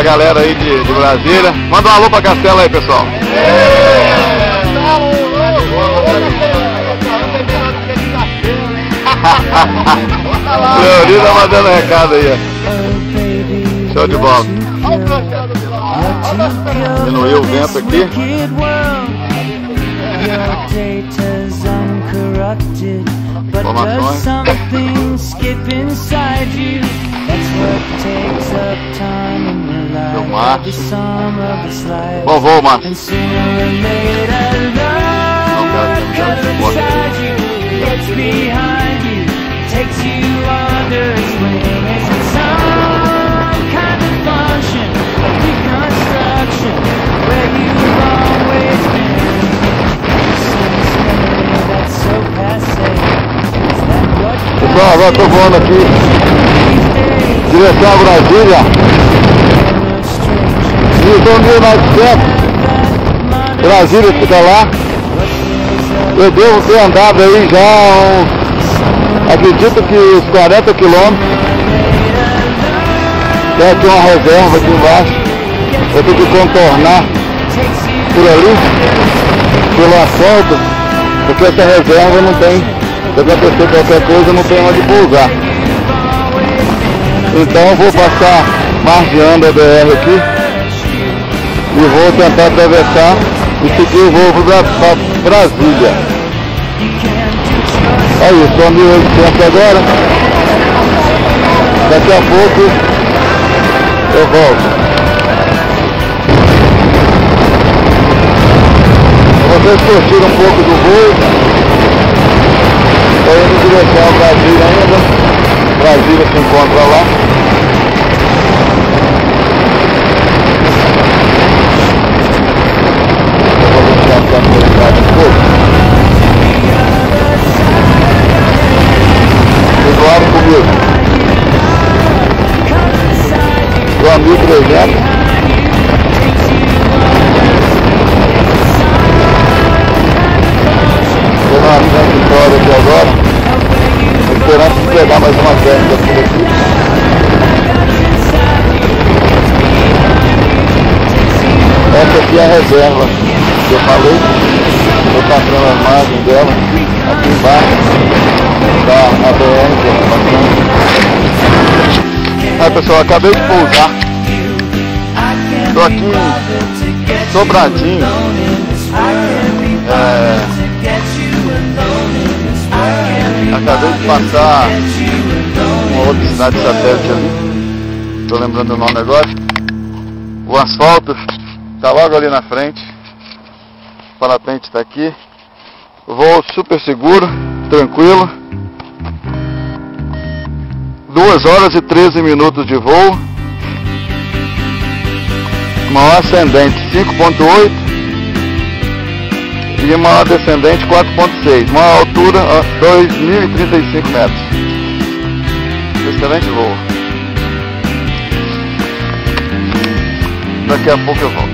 a galera aí de Brasília. Manda um alô pra Castela aí, pessoal. Leonida mandando recado aí, ó. Show de bola. Diminuiu o vento aqui. Informações. Do Márcio. Bom voo, Márcio. Não quero que me suporte. Pessoal, agora estou voando aqui direção a Brasília e estou no 1900. Brasília fica lá. Eu devo ter andado aí já acredito que uns 40 quilômetros. Tem aqui uma reserva aqui embaixo. Eu tenho que contornar por ali, pelo asfalto, porque essa reserva não tem. Se acontecer qualquer coisa, não tem onde pousar. Então eu vou passar margeando a BR aqui e vou tentar atravessar e seguir o voo para Brasília. Aí, estou 1800 agora. Daqui a pouco eu volto. Vocês curtiram um pouco do voo. Estou indo em direção ao Brasília ainda. Brasília se encontra lá. Eu vou deixar a câmera um pouco. Eduardo comigo. Do amigo 300. Aqui agora, esperando pegar mais uma técnica por aqui. Essa aqui é a reserva que eu falei. Estou passando a imagem dela aqui embaixo da ABR que eu passando. Aí, pessoal, acabei de pousar. Estou aqui em Sobradinho. Acabei de passar uma outra cidade satélite ali. Estou lembrando o nome agora. O asfalto está logo ali na frente. O parapente está aqui. Voo super seguro, tranquilo. 2 horas e 13 minutos de voo. Maior ascendente 5.8. E uma descendente 4.6, uma altura 2.035 metros. Excelente voo. Daqui a pouco eu volto.